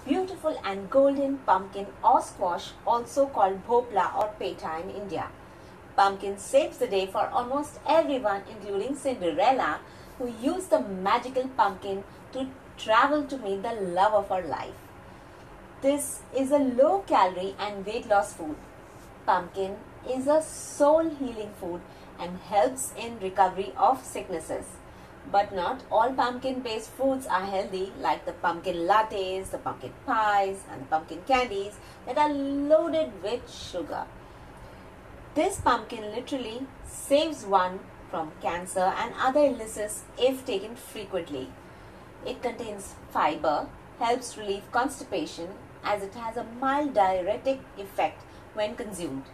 beautiful and golden pumpkin or squash, also called bhopla or peta in India. Pumpkin saves the day for almost everyone, including Cinderella, who used the magical pumpkin to travel to meet the love of her life. This is a low calorie and weight loss food. Pumpkin is a soul healing food and helps in recovery of sicknesses. But not all pumpkin based foods are healthy, like the pumpkin lattes, the pumpkin pies, and the pumpkin candies that are loaded with sugar. This pumpkin literally saves one from cancer and other illnesses if taken frequently. It contains fiber, helps relieve constipation as it has a mild diuretic effect when consumed.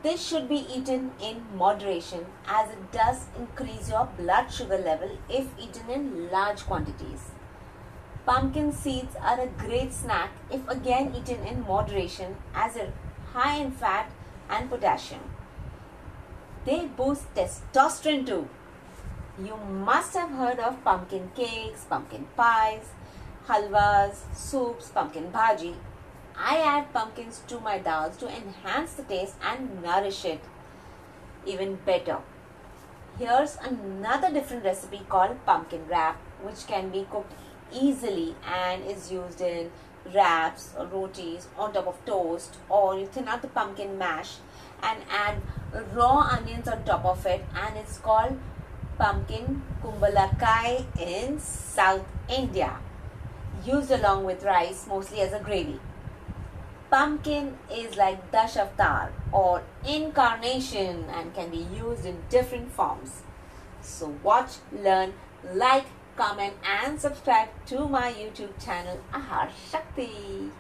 This should be eaten in moderation as it does increase your blood sugar level if eaten in large quantities. Pumpkin seeds are a great snack if again eaten in moderation as they're high in fat and potassium. They boost testosterone too. You must have heard of pumpkin cakes, pumpkin pies, halwas, soups, pumpkin bhaji. I add pumpkins to my dals to enhance the taste and nourish it even better. Here's another different recipe called pumpkin wrap, which can be cooked easily and is used in wraps or rotis on top of toast, or you thin out the pumpkin mash and add raw onions on top of it, and it's called pumpkin kumbalakai in South India, used along with rice mostly as a gravy. Pumpkin is like Dashavatar or incarnation and can be used in different forms. So watch, learn, like, comment and subscribe to my YouTube channel Ahar Shakti.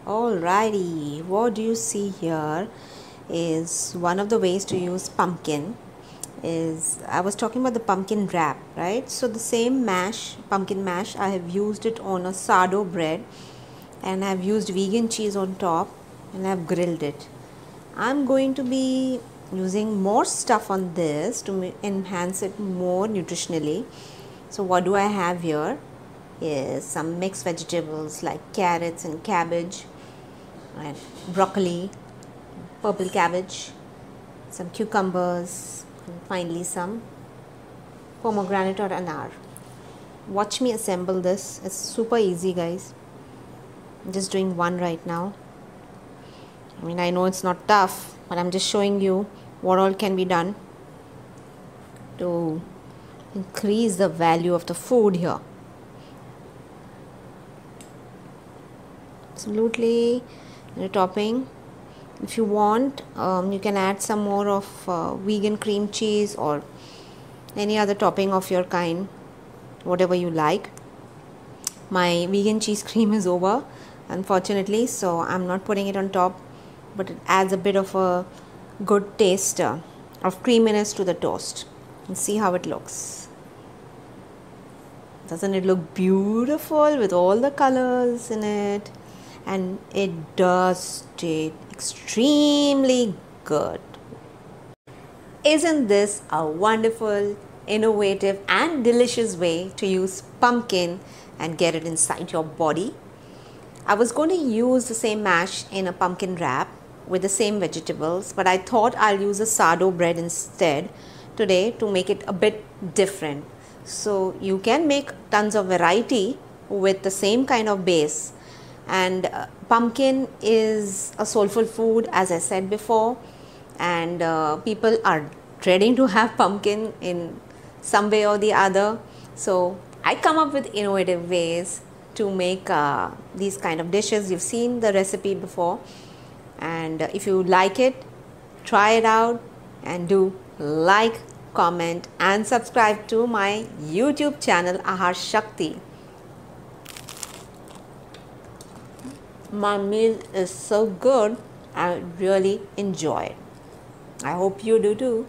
Alrighty, what do you see here is one of the ways to use pumpkin is, I was talking about the pumpkin wrap, right? So the same mash, pumpkin mash, I have used it on a sourdough bread and I've used vegan cheese on top and I've grilled it. I'm going to be using more stuff on this to enhance it more nutritionally. So what do I have here is some mixed vegetables like carrots and cabbage and broccoli, purple cabbage, some cucumbers, and finally some pomegranate or anar. Watch me assemble this. It's super easy, guys. I'm just doing one right now. I mean, I know it's not tough, but I'm just showing you what all can be done to increase the value of the food here. Absolutely. The topping, if you want, you can add some more of vegan cream cheese or any other topping of your kind, whatever you like. My vegan cheese cream is over, unfortunately, so I'm not putting it on top, but it adds a bit of a good taste of creaminess to the toast. And see how it looks. Doesn't it look beautiful with all the colors in it? And it does taste extremely good. Isn't this a wonderful, innovative and delicious way to use pumpkin and get it inside your body? I was going to use the same mash in a pumpkin wrap with the same vegetables, but I thought I'll use a sourdough bread instead today to make it a bit different. So you can make tons of variety with the same kind of base. And pumpkin is a soulful food, as I said before, and people are dreading to have pumpkin in some way or the other. So I come up with innovative ways to make these kind of dishes. You've seen the recipe before, and if you like it, try it out and do like, comment and subscribe to my YouTube channel Ahar Shakti. My meal is so good, I really enjoy it. I hope you do too.